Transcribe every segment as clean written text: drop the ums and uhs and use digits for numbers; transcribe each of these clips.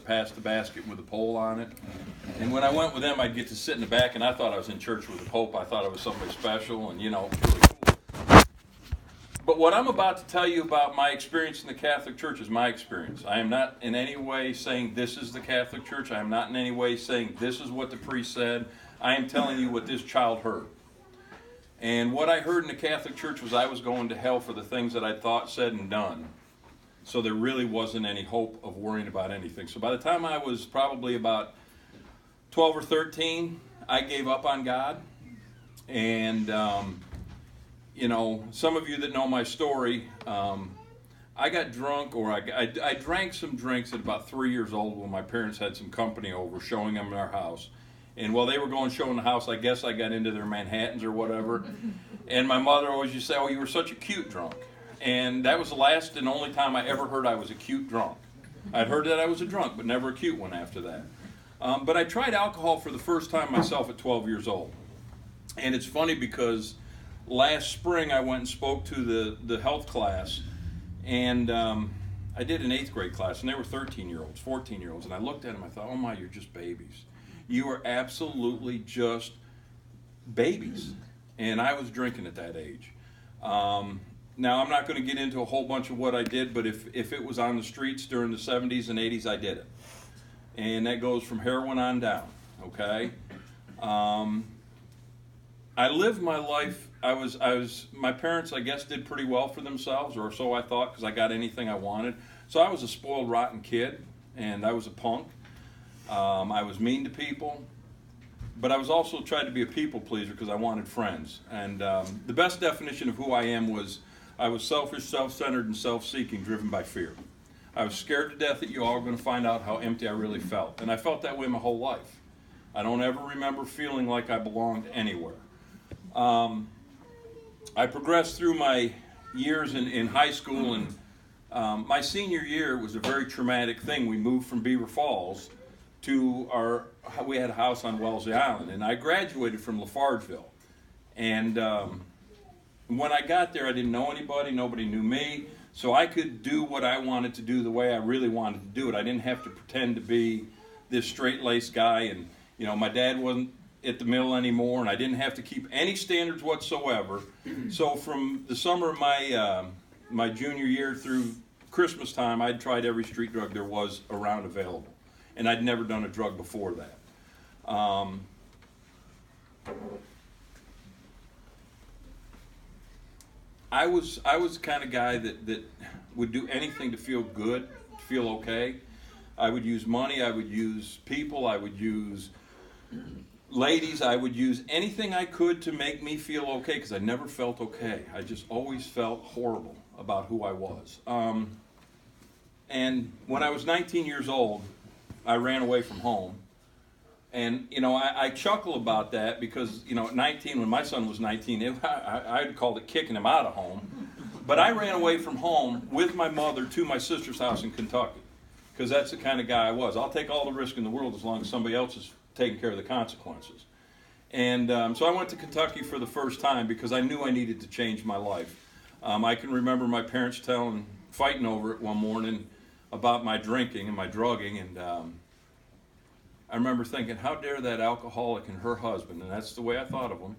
pass the basket with a pole on it. And when I went with them, I'd get to sit in the back, and I thought I was in church with the Pope. I thought I was somebody special, and, really cool. But what I'm about to tell you about my experience in the Catholic Church is my experience. I am not in any way saying this is the Catholic Church. I am not in any way saying this is what the priest said. I am telling you what this child heard. And what I heard in the Catholic Church was I was going to hell for the things that I thought, said, and done. So there really wasn't any hope of worrying about anything. So by the time I was probably about 12 or 13, I gave up on God. And some of you that know my story, I got drunk, or I drank some drinks at about 3 years old when my parents had some company over showing them our house. And while they were going showing the house, I guess I got into their Manhattans or whatever. And my mother always used to say, "Oh, you were such a cute drunk." And that was the last and only time I ever heard I was a cute drunk. I'd heard that I was a drunk, but never a cute one after that. But I tried alcohol for the first time myself at 12 years old. And it's funny because last spring I went and spoke to the health class, and I did an 8th grade class, and they were 13-year-olds, 14-year-olds, and I looked at them, I thought, oh my, you're just babies. You are absolutely just babies. And I was drinking at that age. Now, I'm not going to get into a whole bunch of what I did, but if it was on the streets during the 70s and 80s, I did it. And that goes from heroin on down, okay? I lived my life, my parents, I guess, did pretty well for themselves, or so I thought, because I got anything I wanted. So I was a spoiled, rotten kid, and I was a punk. I was mean to people, but I was also trying to be a people pleaser because I wanted friends. And the best definition of who I am was I was selfish, self-centered, and self-seeking, driven by fear. I was scared to death that you all were going to find out how empty I really felt. And I felt that way my whole life. I don't ever remember feeling like I belonged anywhere. I progressed through my years in high school, and my senior year was a very traumatic thing. We moved from Beaver Falls to we had a house on Wellesley Island, and I graduated from Lafargeville. And when I got there, I didn't know anybody, nobody knew me, so I could do what I wanted to do the way I really wanted to do it. I didn't have to pretend to be this straight-laced guy, and my dad wasn't at the mill anymore, and I didn't have to keep any standards whatsoever. So from the summer of my junior year through Christmas time, I'd tried every street drug there was around available, and I'd never done a drug before that. I was the kind of guy that would do anything to feel good, to feel okay. I would use money, I would use people, I would use ladies, I would use anything I could to make me feel okay, because I never felt okay. I just always felt horrible about who I was. And when I was 19 years old, I ran away from home. And, I chuckle about that because, at 19, when my son was 19, I'd called it kicking him out of home. But I ran away from home with my mother to my sister's house in Kentucky, because that's the kind of guy I was. I'll take all the risk in the world as long as somebody else is taking care of the consequences. And so I went to Kentucky for the first time because I knew I needed to change my life. I can remember my parents fighting over it one morning about my drinking and my drugging, and I remember thinking, how dare that alcoholic and her husband, and that's the way I thought of them,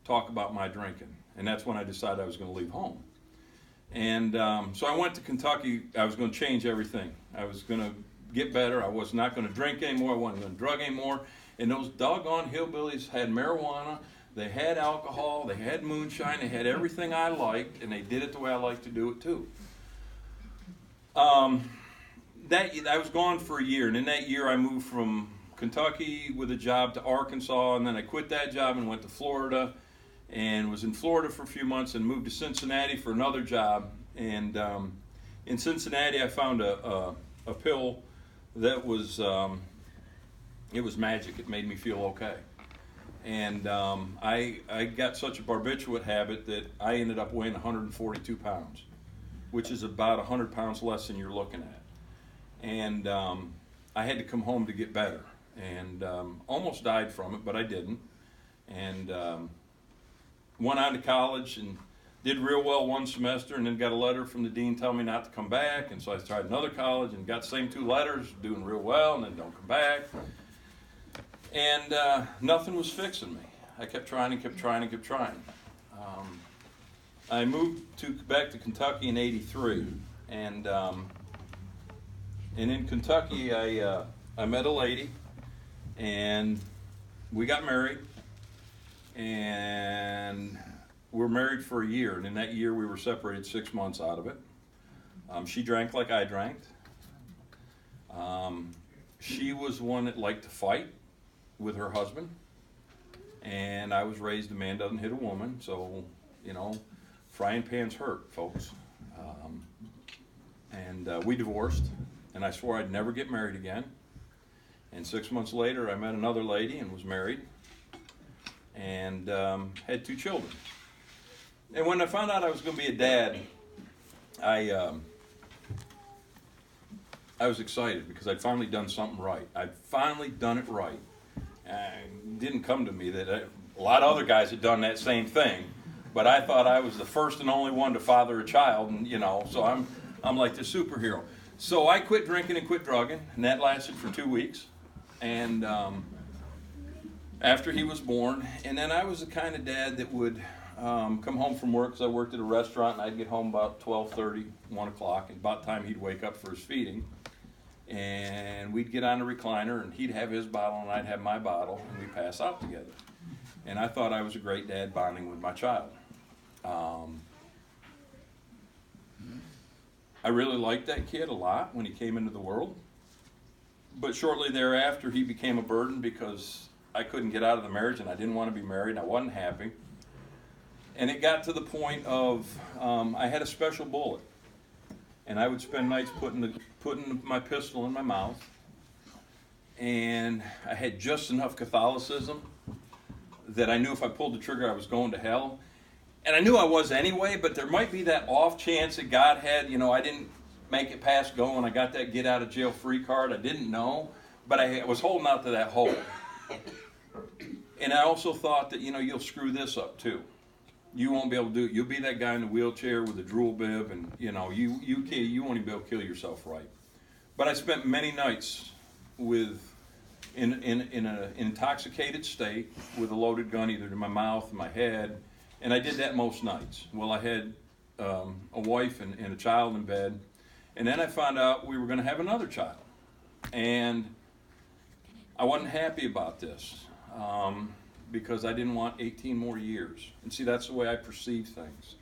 talk about my drinking. And that's when I decided I was going to leave home. And so I went to Kentucky. I was going to change everything. I was going to get better. I was not going to drink anymore. I wasn't going to drug anymore. And those doggone hillbillies had marijuana, they had alcohol, they had moonshine, they had everything I liked, and they did it the way I like to do it too. I was gone for a year, and in that year I moved from Kentucky with a job to Arkansas, and then I quit that job and went to Florida, and was in Florida for a few months, and moved to Cincinnati for another job. And in Cincinnati I found a pill that was it was magic. It made me feel okay. And I got such a barbiturate habit that I ended up weighing 142 pounds, which is about 100 pounds less than you're looking at. And I had to come home to get better, and almost died from it, but I didn't. And went on to college, and did real well one semester, and then got a letter from the dean telling me not to come back. And so I tried another college and got the same 2 letters, doing real well, and then don't come back. And nothing was fixing me. I kept trying and kept trying and kept trying. I moved back to Kentucky in '83, and in Kentucky I met a lady, and we got married, and we were married for a year, and in that year we were separated 6 months out of it. She drank like I drank. She was one that liked to fight with her husband, and I was raised a man doesn't hit a woman, so, you know, frying pans hurt, folks. And we divorced, and I swore I'd never get married again. And 6 months later, I met another lady and was married, and had 2 children. And when I found out I was going to be a dad, I was excited because I'd finally done something right. I'd finally done it right. It didn't come to me that a lot of other guys had done that same thing, but I thought I was the first and only one to father a child, and you know, so I'm like the superhero. So I quit drinking and quit drugging, and that lasted for 2 weeks. And after he was born, and then I was the kind of dad that would come home from work, because I worked at a restaurant, and I'd get home about 12:30, 1 o'clock, and about time he'd wake up for his feeding. And we'd get on the recliner, and he'd have his bottle, and I'd have my bottle, and we'd pass out together. And I thought I was a great dad bonding with my child. I really liked that kid a lot when he came into the world. But shortly thereafter, he became a burden because I couldn't get out of the marriage, and I didn't want to be married, and I wasn't happy. And it got to the point of I had a special bullet. And I would spend nights putting my pistol in my mouth. And I had just enough Catholicism that I knew if I pulled the trigger, I was going to hell. And I knew I was anyway, but there might be that off chance that God had, you know, I didn't make it past go, and I got that get out of jail free card. I didn't know, but I was holding out to that hope. And I also thought that, you know, you'll screw this up too. You won't be able to do it. You'll be that guy in the wheelchair with a drool bib, and you know you won't even be able to kill yourself right. But I spent many nights in an intoxicated state with a loaded gun either to my mouth or my head, and I did that most nights. Well, I had a wife and a child in bed, and then I found out we were going to have another child, and I wasn't happy about this. Because I didn't want 18 more years. And see, that's the way I perceive things.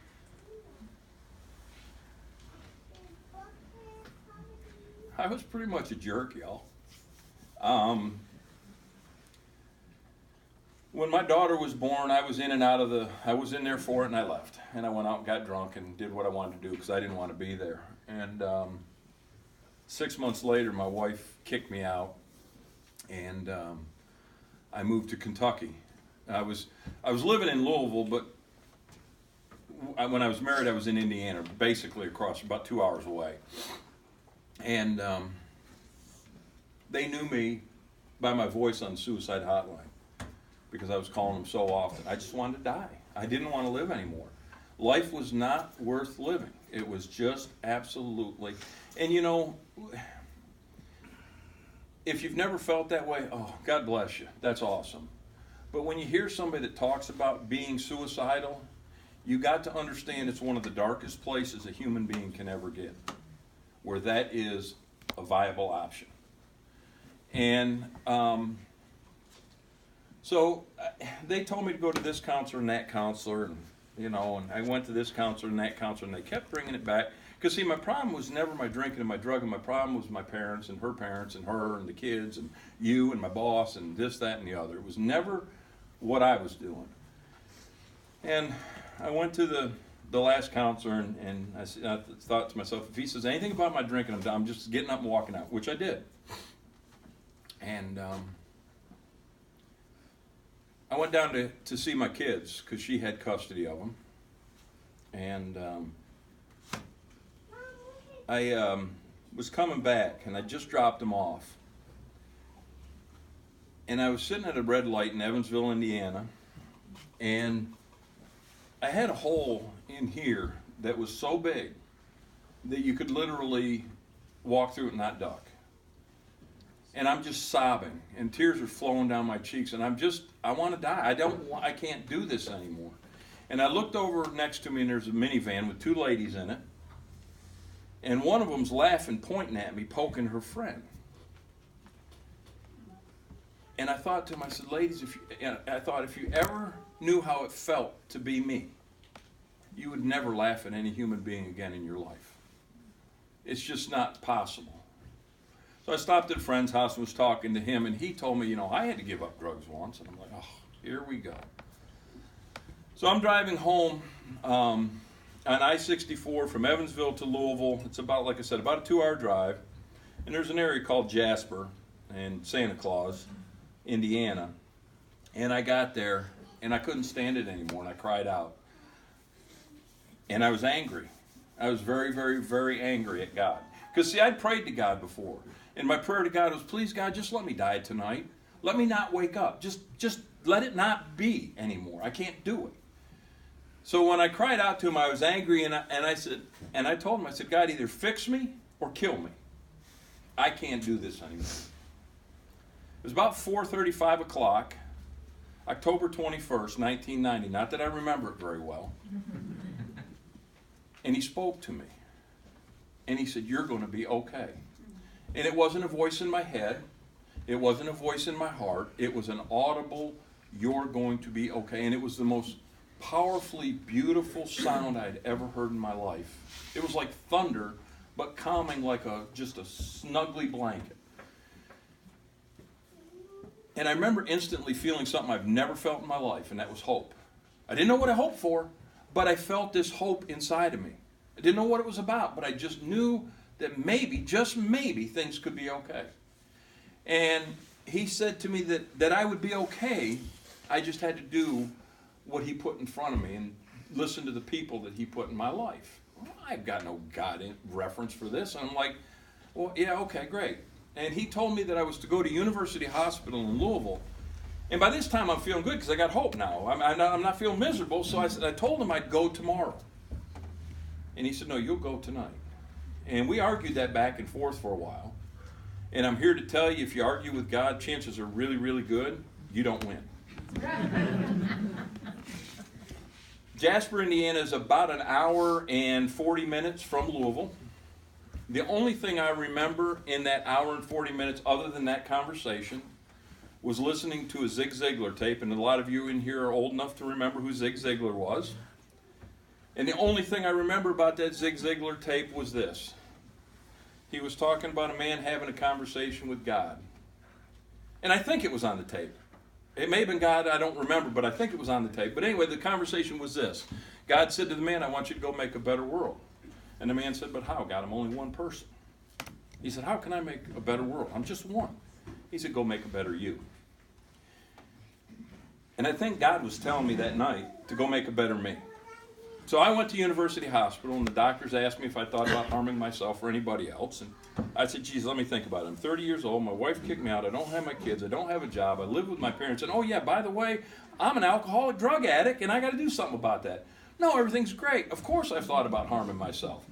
I was pretty much a jerk, y'all. When my daughter was born, I was in there for it, and I left. And I went out and got drunk and did what I wanted to do because I didn't want to be there. And 6 months later, my wife kicked me out, and I moved to Kentucky. I was living in Louisville, but when I was married, I was in Indiana, basically across, about 2 hours away. And they knew me by my voice on the suicide hotline because I was calling them so often. I just wanted to die. I didn't want to live anymore. Life was not worth living. It was just absolutely. And you know, if you've never felt that way, oh, God bless you. That's awesome. But when you hear somebody that talks about being suicidal, you got to understand it's one of the darkest places a human being can ever get, where that is a viable option. And so they told me to go to this counselor and that counselor, and you know, and I went to this counselor and that counselor, and they kept bringing it back. Because, see, my problem was never my drinking and my drugging. My problem was my parents and her and the kids and you and my boss and this, that, and the other. It was never what I was doing. And I went to the last counselor, and I thought to myself, if he says anything about my drinking, I'm just getting up and walking out, which I did. And I went down to see my kids because she had custody of them. And I was coming back, and I just dropped them off. And I was sitting at a red light in Evansville, Indiana, and I had a hole in here that was so big that you could literally walk through it and not duck. And I'm just sobbing, and tears are flowing down my cheeks, and I want to die. I can't do this anymore. And I looked over next to me, and there's a minivan with two ladies in it, and one of them's laughing, pointing at me, poking her friend. And I thought to myself, ladies, if you ever knew how it felt to be me, you would never laugh at any human being again in your life. It's just not possible. So I stopped at a friend's house and was talking to him, and he told me, I had to give up drugs once. And I'm like, oh, here we go. So I'm driving home on I-64 from Evansville to Louisville. It's about, like I said, about a 2-hour drive. And there's an area called Jasper and Santa Claus, Indiana. And I got there, and I couldn't stand it anymore, and I cried out. And I was angry. I was very, very, very angry at God. Because, see, I'd prayed to God before. And my prayer to God was, please, God, just let me die tonight. Let me not wake up. Just let it not be anymore. I can't do it. So when I cried out to him, I was angry, and I told him, I said, God, either fix me or kill me. I can't do this anymore. It was about 4:30, 5 o'clock, October 21st, 1990. Not that I remember it very well. And he spoke to me. And he said, you're going to be okay. And it wasn't a voice in my head. It wasn't a voice in my heart. It was an audible, you're going to be okay. And it was the most powerfully beautiful sound I'd ever heard in my life. It was like thunder, but calming like just a snuggly blanket. And I remember instantly feeling something I've never felt in my life, and that was hope. I didn't know what I hoped for, but I felt this hope inside of me. I didn't know what it was about, but I just knew that maybe, just maybe, things could be okay. And he said to me that I would be okay. I just had to do what he put in front of me and listen to the people that he put in my life. Well, I've got no God reference for this. And I'm like, well, yeah, okay, great. And he told me that I was to go to University Hospital in Louisville. And by this time, I'm feeling good because I got hope now. I'm not feeling miserable. So I told him I'd go tomorrow. And he said, no, you'll go tonight. And we argued that back and forth for a while. And I'm here to tell you, if you argue with God, chances are really, really good, you don't win. Jasper, Indiana is about an hour and 40 minutes from Louisville. The only thing I remember in that hour and 40 minutes, other than that conversation, was listening to a Zig Ziglar tape. And a lot of you in here are old enough to remember who Zig Ziglar was. And the only thing I remember about that Zig Ziglar tape was this. He was talking about a man having a conversation with God. And I think it was on the tape. It may have been God, I don't remember, but I think it was on the tape. But anyway, the conversation was this. God said to the man, I want you to go make a better world. And the man said, but how, God? I'm only one person. He said, how can I make a better world? I'm just one. He said, go make a better you. And I think God was telling me that night to go make a better me. So I went to University Hospital, and the doctors asked me if I thought about harming myself or anybody else. And I said, geez, let me think about it. I'm 30 years old. My wife kicked me out. I don't have my kids. I don't have a job. I live with my parents. And, oh, yeah, by the way, I'm an alcoholic drug addict, and I got to do something about that. No, everything's great. Of course I've thought about harming myself.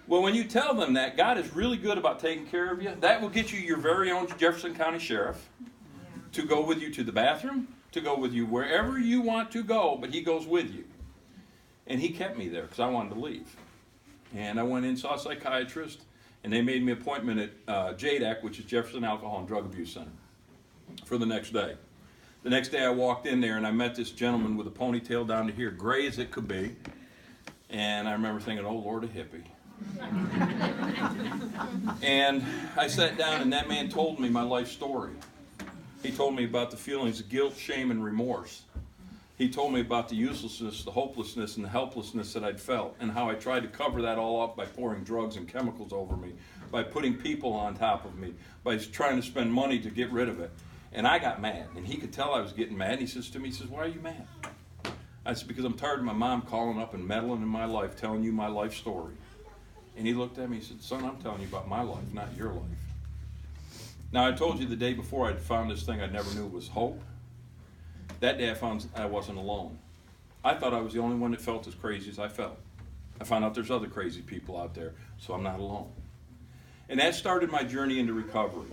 Well, when you tell them that God is really good about taking care of you, that will get you your very own Jefferson County Sheriff to go with you to the bathroom, to go with you wherever you want to go, but he goes with you. And he kept me there because I wanted to leave. And I went in, saw a psychiatrist, and they made me an appointment at JADAC, which is Jefferson Alcohol and Drug Abuse Center, for the next day. The next day I walked in there, and I met this gentleman with a ponytail down to here, gray as it could be. And I remember thinking, oh, Lord, a hippie. And I sat down, and that man told me my life story. He told me about the feelings of guilt, shame, and remorse. He told me about the uselessness, the hopelessness, and the helplessness that I'd felt, and how I tried to cover that all up by pouring drugs and chemicals over me, by putting people on top of me, by trying to spend money to get rid of it. And I got mad, and he could tell I was getting mad. And he says to me, he says, why are you mad? I said, because I'm tired of my mom calling up and meddling in my life, telling you my life story. And he looked at me and said, son, I'm telling you about my life, not your life. Now, I told you the day before I'd found this thing I never knew was hope. That day I found I wasn't alone. I thought I was the only one that felt as crazy as I felt. I found out there's other crazy people out there, so I'm not alone. And that started my journey into recovery.